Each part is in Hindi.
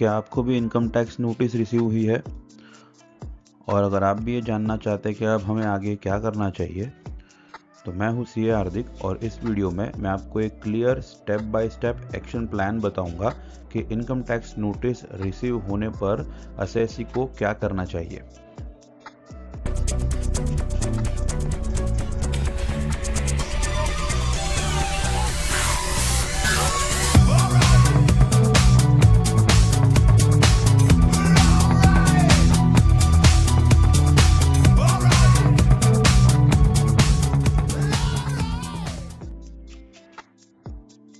क्या आपको भी इनकम टैक्स नोटिस रिसीव हुई है? और अगर आप भी ये जानना चाहते हैं कि अब हमें आगे क्या करना चाहिए, तो मैं हूँ सीए हार्दिक और इस वीडियो में मैं आपको एक clear step by step action plan बताऊंगा कि इनकम टैक्स नोटिस रिसीव होने पर असेसी को क्या करना चाहिए।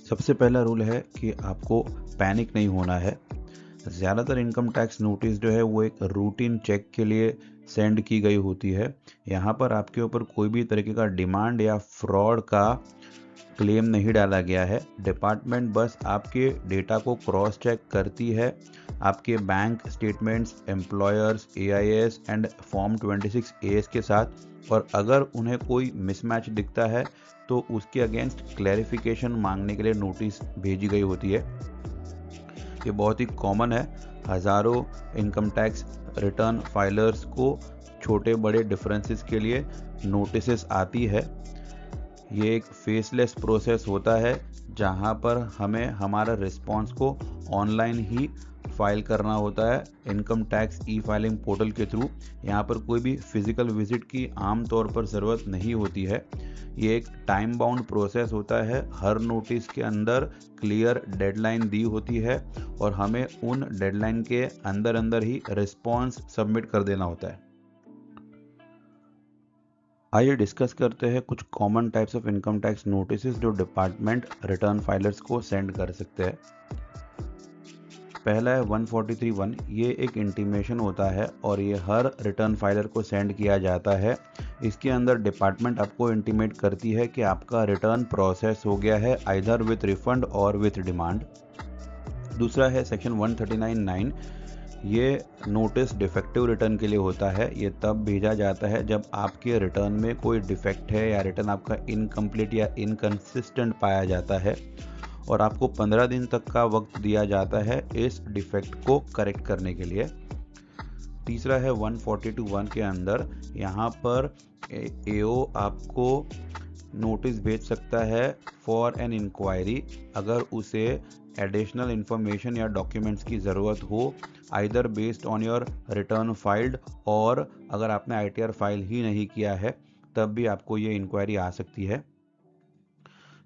सबसे पहला रूल है कि आपको पैनिक नहीं होना है। ज़्यादातर इनकम टैक्स नोटिस जो है वो एक रूटीन चेक के लिए सेंड की गई होती है। यहाँ पर आपके ऊपर कोई भी तरीके का डिमांड या फ्रॉड का क्लेम नहीं डाला गया है। डिपार्टमेंट बस आपके डेटा को क्रॉस चेक करती है, आपके bank statements, employers, AIS and form 26 as के साथ, और अगर उन्हें कोई मिसमैच दिखता है तो उसके अगेंस्ट क्लैरिफिकेशन मांगने के लिए नोटिस भेजी गई होती है। ये बहुत ही कॉमन है। हज़ारों इनकम टैक्स रिटर्न फाइलर्स को छोटे बड़े डिफरेंसेस के लिए नोटिसेस आती है। ये एक फेसलेस प्रोसेस होता है जहां पर हमें हमारा रिस्पॉन्स को ऑनलाइन ही फाइल करना होता है income tax e filing portal के थ्रू। यहाँ पर कोई भी फिजिकल विजिट की आम तौर पर ज़रूरत नहीं होती है। ये एक टाइम बाउंड प्रोसेस होता है। हर नोटिस के अंदर क्लियर डेडलाइन दी होती है और हमें उन डेडलाइन के अंदर अंदर ही रिस्पॉन्स सबमिट कर देना होता है। आइए डिस्कस करते हैं कुछ common types of income tax notice जो डिपार्टमेंट रिटर्न फाइलर्स को सेंड कर सकते हैं। पहला है 143(1). ये एक इंटीमेशन होता है और ये हर रिटर्न फाइलर को सेंड किया जाता है। इसके अंदर डिपार्टमेंट आपको इंटीमेट करती है कि आपका रिटर्न प्रोसेस हो गया है, आइदर विथ रिफंड और विथ डिमांड। दूसरा है सेक्शन 139(9). ये नोटिस डिफेक्टिव रिटर्न के लिए होता है। ये तब भेजा जाता है जब आपके रिटर्न में कोई डिफेक्ट है या रिटर्न आपका इनकम्प्लीट या इनकंसिस्टेंट पाया जाता है और आपको 15 दिन तक का वक्त दिया जाता है इस डिफेक्ट को करेक्ट करने के लिए। तीसरा है 142(1) के अंदर यहाँ पर एओ आपको नोटिस भेज सकता है फॉर एन इंक्वायरी अगर उसे एडिशनल इंफॉर्मेशन या डॉक्यूमेंट्स की ज़रूरत हो, either based on your return filed, और अगर आपने आईटीआर फाइल ही नहीं किया है तब भी आपको ये इंक्वायरी आ सकती है।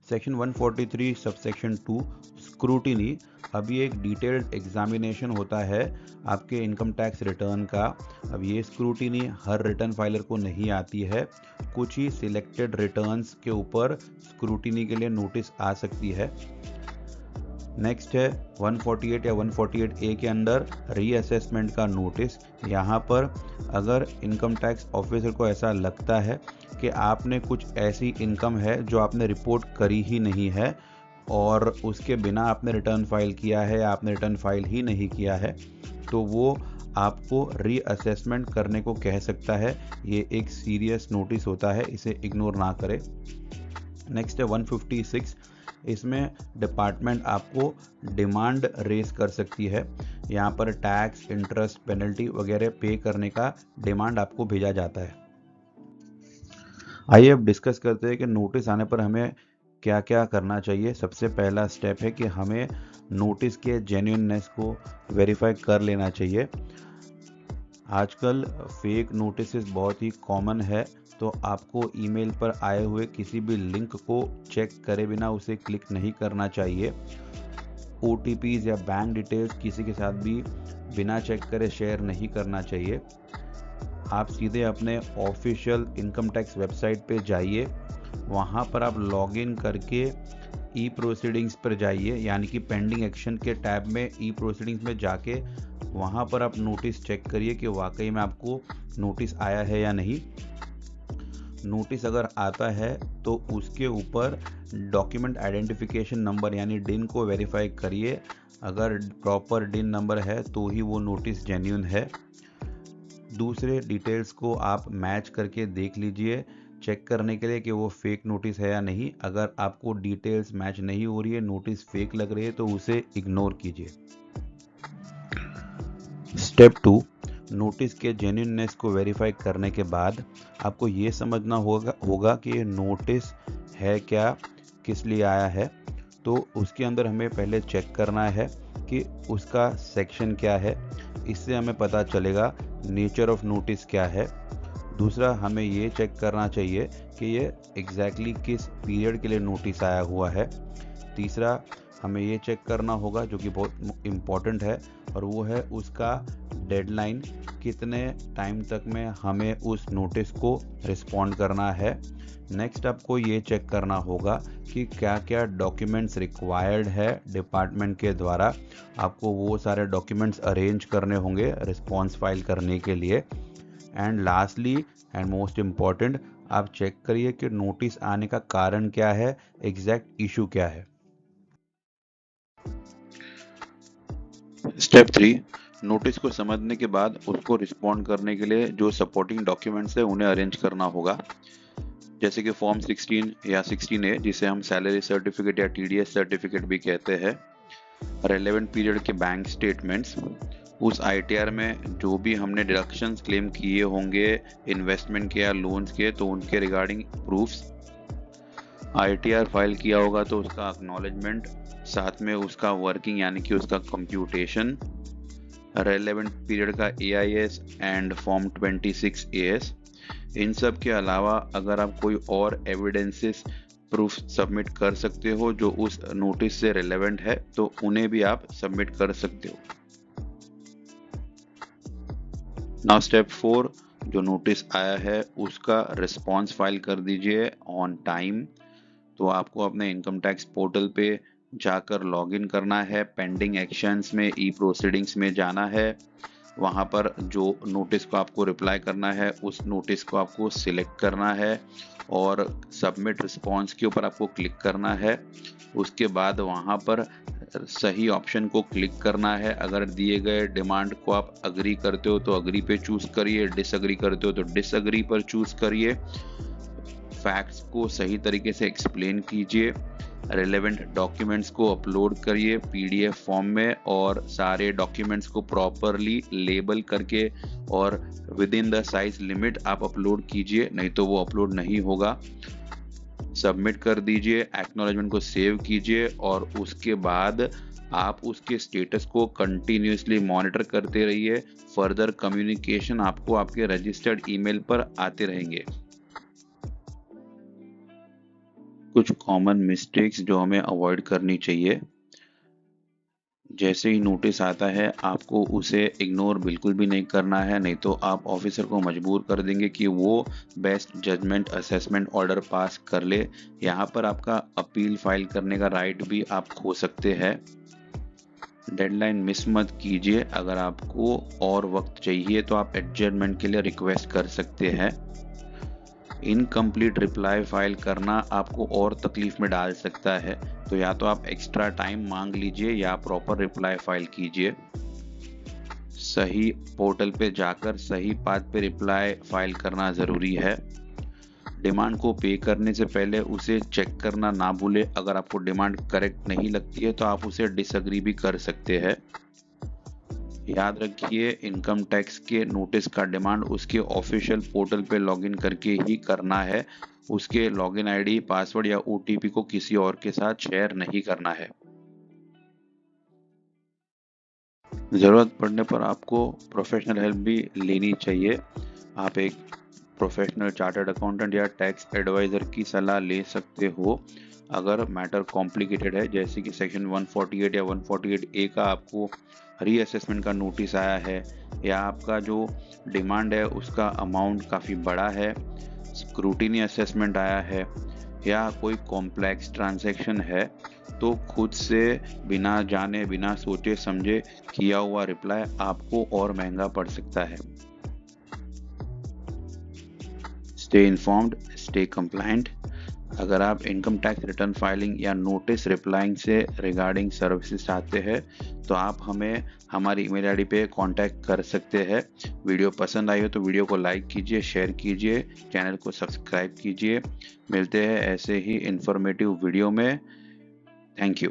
Section 143 subsection 2 scrutiny. अभी एक डिटेल्ड एग्जामिनेशन होता है आपके इनकम टैक्स रिटर्न का। अब ये स्क्रूटिनी हर रिटर्न फाइलर को नहीं आती है। कुछ ही सिलेक्टेड रिटर्न्स के ऊपर स्क्रूटिनी के लिए नोटिस आ सकती है। नेक्स्ट है 148 या 148A के अंदर रीअसेसमेंट का नोटिस। यहाँ पर अगर इनकम टैक्स ऑफिसर को ऐसा लगता है कि आपने कुछ ऐसी इनकम है जो आपने रिपोर्ट करी ही नहीं है और उसके बिना आपने रिटर्न फाइल किया है या आपने रिटर्न फाइल ही नहीं किया है, तो वो आपको रीअसेसमेंट करने को कह सकता है। ये एक सीरियस नोटिस होता है, इसे इग्नोर ना करें। नेक्स्ट है 156। इसमें डिपार्टमेंट आपको डिमांड रेज कर सकती है। यहाँ पर टैक्स, इंटरेस्ट, पेनल्टी वगैरह पे करने का डिमांड आपको भेजा जाता है। आइए अब डिस्कस करते हैं कि नोटिस आने पर हमें क्या क्या करना चाहिए। सबसे पहला स्टेप है कि हमें नोटिस के जेन्युइननेस को वेरीफाई कर लेना चाहिए। आजकल फेक नोटिस बहुत ही कॉमन है, तो आपको ईमेल पर आए हुए किसी भी लिंक को चेक करे बिना उसे क्लिक नहीं करना चाहिए। OTPs या बैंक डिटेल्स किसी के साथ भी बिना चेक करे शेयर नहीं करना चाहिए। आप सीधे अपने ऑफिशियल इनकम टैक्स वेबसाइट पे जाइए, वहाँ पर आप लॉगिन करके ई प्रोसीडिंग्स पर जाइए, यानी कि पेंडिंग एक्शन के टैब में ई प्रोसीडिंग्स में जाके वहाँ पर आप नोटिस चेक करिए कि वाकई में आपको नोटिस आया है या नहीं। नोटिस अगर आता है तो उसके ऊपर डॉक्यूमेंट आइडेंटिफिकेशन नंबर यानी डिन को वेरीफाई करिए। अगर प्रॉपर डिन नंबर है तो ही वो नोटिस जेन्युइन है। दूसरे डिटेल्स को आप मैच करके देख लीजिए चेक करने के लिए कि वो फेक नोटिस है या नहीं। अगर आपको डिटेल्स मैच नहीं हो रही है, नोटिस फेक लग रही है, तो उसे इग्नोर कीजिए। स्टेप 2, नोटिस के जेन्युइननेस को वेरीफाई करने के बाद आपको ये समझना होगा कि ये नोटिस है क्या, किस लिए आया है। तो उसके अंदर हमें पहले चेक करना है कि उसका सेक्शन क्या है, इससे हमें पता चलेगा नेचर ऑफ नोटिस क्या है। दूसरा, हमें ये चेक करना चाहिए कि ये एग्जैक्टली किस पीरियड के लिए नोटिस आया हुआ है। तीसरा, हमें ये चेक करना होगा जो कि बहुत इम्पॉर्टेंट है, और वो है उसका डेडलाइन, कितने टाइम तक में हमें उस नोटिस को रिस्पॉन्ड करना है। नेक्स्ट, आपको ये चेक करना होगा कि क्या क्या डॉक्यूमेंट्स रिक्वायर्ड है डिपार्टमेंट के द्वारा। आपको वो सारे डॉक्यूमेंट्स अरेंज करने होंगे रिस्पॉन्स फाइल करने के लिए। And lastly and most important, आप चेक करिए कि नोटिस आने का कारण क्या है, एग्जैक्ट इशू क्या है। स्टेप 3, नोटिस को समझने के बाद उसको रिस्पॉन्ड करने के लिए जो सपोर्टिंग डॉक्यूमेंट्स है उन्हें अरेंज करना होगा, जैसे कि फॉर्म 16 या 16A, जिसे हम सैलरी सर्टिफिकेट या TDS सर्टिफिकेट भी कहते हैं, रेलेवेंट पीरियड के बैंक स्टेटमेंट्स, उस ITR में जो भी हमने डिडक्शंस क्लेम किए होंगे इन्वेस्टमेंट के या लोन्स के, तो उनके रिगार्डिंग प्रूफ्स, ITR फाइल किया होगा तो उसका एक्नॉलेजमेंट, साथ में उसका वर्किंग यानी कि उसका कंप्यूटेशन, रेलेवेंट पीरियड का AIS एंड फॉर्म 26AS। इन सब के अलावा अगर आप कोई और एविडेंसेस प्रूफ सबमिट कर सकते हो जो उस नोटिस से रिलेवेंट है, तो उन्हें भी आप सबमिट कर सकते हो। नाउ स्टेप 4, जो नोटिस आया है उसका रिस्पॉन्स फाइल कर दीजिए ऑन टाइम। तो आपको अपने इनकम टैक्स पोर्टल पे जाकर लॉगिन करना है, पेंडिंग एक्शंस में ई प्रोसीडिंग्स में जाना है, वहाँ पर जो नोटिस को आपको रिप्लाई करना है उस नोटिस को आपको सिलेक्ट करना है और सबमिट रिस्पॉन्स के ऊपर आपको क्लिक करना है। उसके बाद वहाँ पर सही ऑप्शन को क्लिक करना है। अगर दिए गए डिमांड को आप अग्री करते हो तो अग्री पे चूज करिए, डिसअग्री करते हो तो डिसअग्री पर चूज करिए। फैक्ट्स को सही तरीके से एक्सप्लेन कीजिए, रेलेवेंट डॉक्यूमेंट्स को अपलोड करिए PDF फॉर्म में, और सारे डॉक्यूमेंट्स को प्रॉपरली लेबल करके और with in the size limit आप अपलोड कीजिए, नहीं तो वो अपलोड नहीं होगा। सबमिट कर दीजिए, एक्नॉलेजमेंट को सेव कीजिए और उसके बाद आप उसके स्टेटस को कंटिन्यूसली मॉनिटर करते रहिए। फर्दर कम्युनिकेशन आपको आपके रजिस्टर्ड ईमेल पर आते रहेंगे। कुछ कॉमन मिस्टेक्स जो हमें अवॉइड करनी चाहिए, जैसे ही नोटिस आता है आपको उसे इग्नोर बिल्कुल भी नहीं करना है, नहीं तो आप ऑफिसर को मजबूर कर देंगे कि वो best judgement assessment order pass कर ले। यहाँ पर आपका अपील फाइल करने का राइट भी आप खो सकते हैं। डेडलाइन मिस मत कीजिए, अगर आपको और वक्त चाहिए तो आप एडजस्टमेंट के लिए रिक्वेस्ट कर सकते हैं। इनकम्प्लीट रिप्लाई फाइल करना आपको और तकलीफ में डाल सकता है, तो या तो आप एक्स्ट्रा टाइम मांग लीजिए या प्रॉपर रिप्लाई फाइल कीजिए। सही पोर्टल पे जाकर सही पाथ पे रिप्लाई फाइल करना ज़रूरी है। डिमांड को पे करने से पहले उसे चेक करना ना भूले, अगर आपको डिमांड करेक्ट नहीं लगती है तो आप उसे डिसएग्री भी कर सकते हैं। याद रखिए, इनकम टैक्स के नोटिस का डिमांड उसके ऑफिशियल पोर्टल पे लॉगिन करके ही करना है। उसके लॉगिन आईडी, पासवर्ड या OTP को किसी और के साथ शेयर नहीं करना है। ज़रूरत पड़ने पर आपको प्रोफेशनल हेल्प भी लेनी चाहिए। आप एक प्रोफेशनल चार्टर्ड अकाउंटेंट या टैक्स एडवाइज़र की सलाह ले सकते हो अगर मैटर कॉम्प्लिकेटेड है, जैसे कि सेक्शन 148 या 148A का आपको रीअसेसमेंट का नोटिस आया है, या आपका जो डिमांड है उसका अमाउंट काफ़ी बड़ा है, स्क्रूटिनी असेसमेंट आया है, या कोई कॉम्प्लेक्स ट्रांजैक्शन है, तो खुद से बिना जाने बिना सोचे समझे किया हुआ रिप्लाई आपको और महंगा पड़ सकता है। Stay informed, stay compliant. अगर आप इनकम टैक्स रिटर्न फाइलिंग या नोटिस रिप्लाइंग से रिगार्डिंग सर्विसेज चाहते हैं तो आप हमें हमारी ईमेल आईडी पे कांटेक्ट कर सकते हैं। वीडियो पसंद आई हो तो वीडियो को लाइक कीजिए, शेयर कीजिए, चैनल को सब्सक्राइब कीजिए। मिलते हैं ऐसे ही इंफॉर्मेटिव वीडियो में। Thank you.